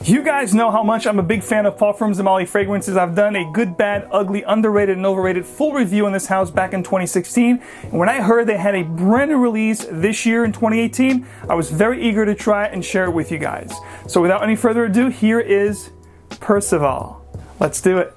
You guys know how much I'm a big fan of Parfums de Marly fragrances. I've done a good, bad, ugly, underrated, and overrated full review on this house back in 2016. And when I heard they had a brand new release this year in 2018, I was very eager to try it and share it with you guys. So without any further ado, here is Percival. Let's do it.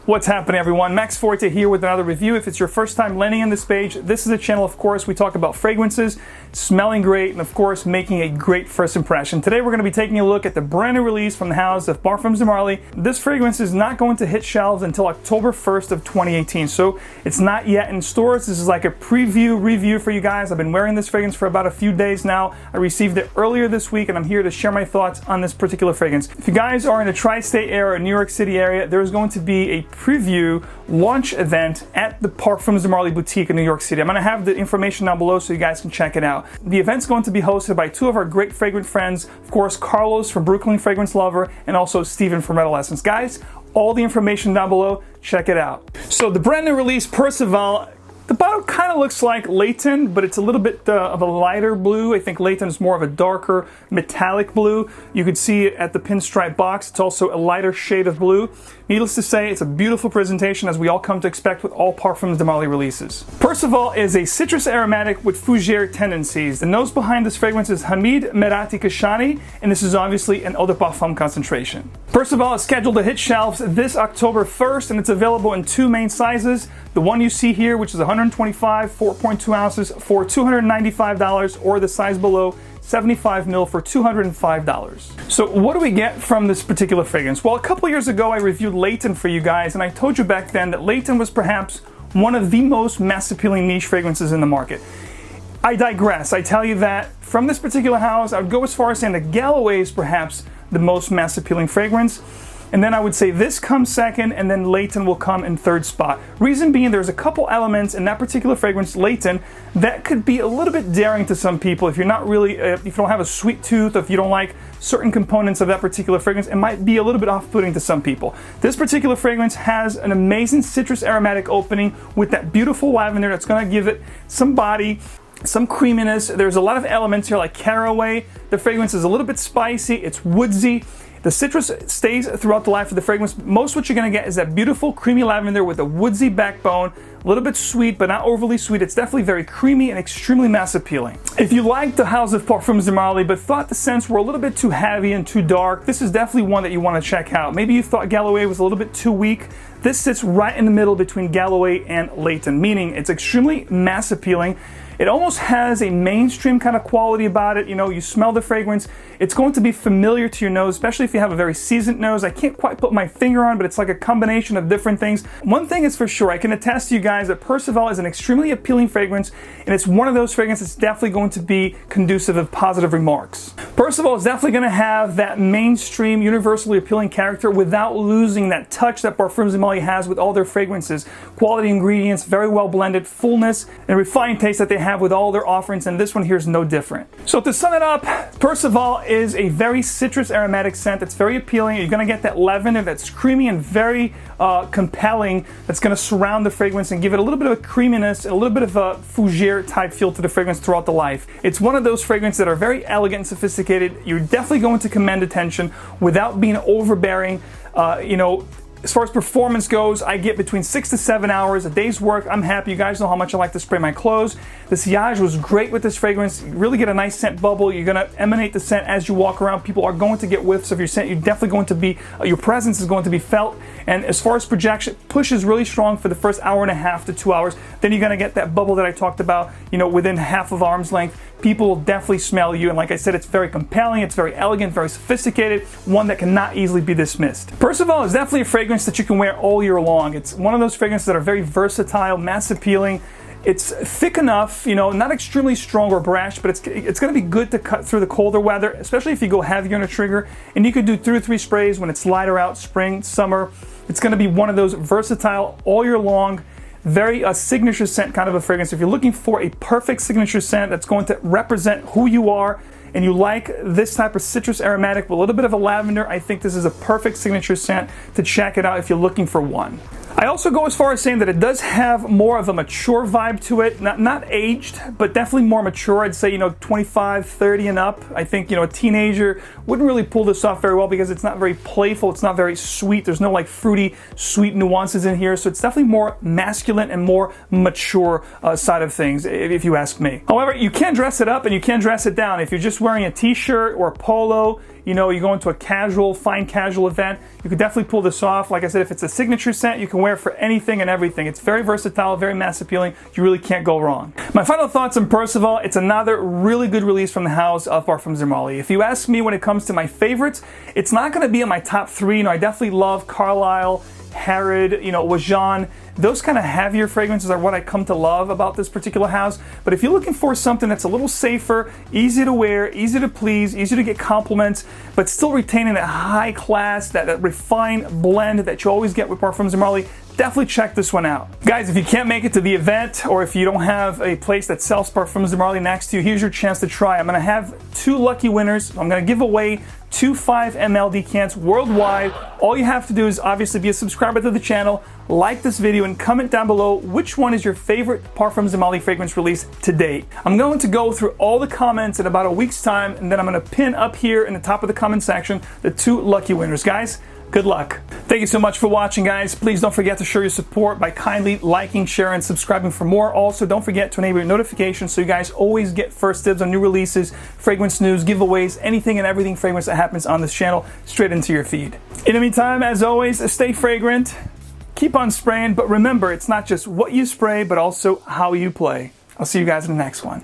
What's happening, everyone? Max Forti here with another review. If it's your first time landing on this page, this is a channel, of course, we talk about fragrances, smelling great, and of course, making a great first impression. Today, we're going to be taking a look at the brand new release from the house of Parfums de Marly. This fragrance is not going to hit shelves until October 1st of 2018, so it's not yet in stores. This is like a preview review for you guys. I've been wearing this fragrance for about a few days now. I received it earlier this week, and I'm here to share my thoughts on this particular fragrance. If you guys are in the tri-state area or New York City area, there's going to be a preview launch event at the Parfums de Marly Boutique in New York City. I'm going to have the information down below so you guys can check it out. The event's going to be hosted by two of our great fragrant friends, of course, Carlos from Brooklyn Fragrance Lover and also Steven from Redolessence. Guys, all the information down below, check it out. So the brand new release, Percival, the bottle kind of looks like Layton, but it's a little bit of a lighter blue. I think Layton is more of a darker metallic blue. You could see it at the pinstripe box. It's also a lighter shade of blue. Needless to say, it's a beautiful presentation as we all come to expect with all Parfums de Marly releases. Percival is a citrus aromatic with fougere tendencies. The nose behind this fragrance is Hamid Merati Kashani, and this is obviously an eau de parfum concentration. Percival is scheduled to hit shelves this October 1st, and it's available in two main sizes. The one you see here, which is 125, 4.2 ounces for $295, or the size below, 75 ml for $205. So what do we get from this particular fragrance? Well, a couple years ago I reviewed Layton for you guys, and I told you back then that Layton was perhaps one of the most mass appealing niche fragrances in the market. I digress. I tell you that from this particular house, I would go as far as saying that Galloway is perhaps the most mass appealing fragrance. And then I would say this comes second, and then Layton will come in third spot. Reason being, there's a couple elements in that particular fragrance, Layton, that could be a little bit daring to some people. If you're not really, if you don't have a sweet tooth, if you don't like certain components of that particular fragrance, it might be a little bit off-putting to some people. This particular fragrance has an amazing citrus aromatic opening with that beautiful lavender that's going to give it some body, some creaminess. There's a lot of elements here like caraway. The fragrance is a little bit spicy, it's woodsy. The citrus stays throughout the life of the fragrance. Most what you're going to get is that beautiful creamy lavender with a woodsy backbone, a little bit sweet, but not overly sweet. It's definitely very creamy and extremely mass appealing. If you liked the house of Parfums de Marly but thought the scents were a little bit too heavy and too dark, this is definitely one that you want to check out. Maybe you thought Galloway was a little bit too weak. This sits right in the middle between Galloway and Layton, meaning it's extremely mass appealing. It almost has a mainstream kind of quality about it. You know, you smell the fragrance, it's going to be familiar to your nose, especially if you have a very seasoned nose. I can't quite put my finger on, but it's like a combination of different things. One thing is for sure, I can attest to you guys that Percival is an extremely appealing fragrance, and it's one of those fragrances that's definitely going to be conducive of positive remarks. Percival is definitely going to have that mainstream, universally appealing character without losing that touch that Parfums de Marly has with all their fragrances. Quality ingredients, very well blended, fullness, and refined taste that they have with all their offerings, and this one here is no different. So to sum it up, Percival is a very citrus aromatic scent that's very appealing. You're going to get that lavender that's creamy and very compelling, that's going to surround the fragrance and give it a little bit of a creaminess and a little bit of a fougere type feel to the fragrance throughout the life. It's one of those fragrances that are very elegant and sophisticated. You're definitely going to command attention without being overbearing. As far as performance goes, I get between 6 to 7 hours a day's work. I'm happy. You guys know how much I like to spray my clothes. The sillage was great with this fragrance. You really get a nice scent bubble. You're going to emanate the scent as you walk around. People are going to get whiffs of your scent. You're definitely going to be, your presence is going to be felt. And as far as projection, push is really strong for the first hour and a half to 2 hours. Then you're going to get that bubble that I talked about, within half of arm's length. People will definitely smell you, and like I said, it's very compelling, it's very elegant, very sophisticated, one that cannot easily be dismissed. Percival is definitely a fragrance that you can wear all year long. It's one of those fragrances that are very versatile, mass appealing. It's thick enough, not extremely strong or brash, but it's going to be good to cut through the colder weather, especially if you go heavier on a trigger. And you could do 2 or 3 sprays when it's lighter out, spring, summer. It's going to be one of those versatile all year long, very signature scent kind of a fragrance. If you're looking for a perfect signature scent that's going to represent who you are, and you like this type of citrus aromatic with a little bit of a lavender, I think this is a perfect signature scent to check it out if you're looking for one. I also go as far as saying that it does have more of a mature vibe to it, not aged, but definitely more mature. I'd say, 25, 30 and up. I think, a teenager wouldn't really pull this off very well because it's not very playful, it's not very sweet. There's no like fruity, sweet nuances in here, so it's definitely more masculine and more mature side of things, if you ask me. However, you can dress it up and you can dress it down. If you're just wearing a t-shirt or a polo, you go into a casual, fine casual event, you could definitely pull this off. Like I said, if it's a signature scent, you can wear it for anything and everything. It's very versatile, very mass appealing. You really can't go wrong. My final thoughts on Percival, it's another really good release from the house of Parfums de Marly. If you ask me when it comes to my favorites, it's not going to be in my top three. I definitely love Carlisle, Harrod, Wajan. Those kind of heavier fragrances are what I come to love about this particular house. But if you're looking for something that's a little safer, easy to wear, easy to please, easy to get compliments, but still retaining that high class, that refined blend that you always get with Parfums de Marly, definitely check this one out. Guys, if you can't make it to the event or if you don't have a place that sells Parfums de Marly next to you, here's your chance to try. I'm going to have 2 lucky winners. I'm going to give away 2 5 ml decants worldwide. All you have to do is obviously be a subscriber to the channel, like this video, and comment down below which one is your favorite Parfums de Marly fragrance release to date. I'm going to go through all the comments in about a week's time, and then I'm going to pin up here in the top of the comment section the 2 lucky winners. Guys, good luck. Thank you so much for watching, guys. Please don't forget to show your support by kindly liking, sharing, and subscribing for more. Also, don't forget to enable your notifications so you guys always get first dibs on new releases, fragrance news, giveaways, anything and everything fragrance that happens on this channel straight into your feed. In the meantime, as always, stay fragrant, keep on spraying, but remember, it's not just what you spray, but also how you play. I'll see you guys in the next one.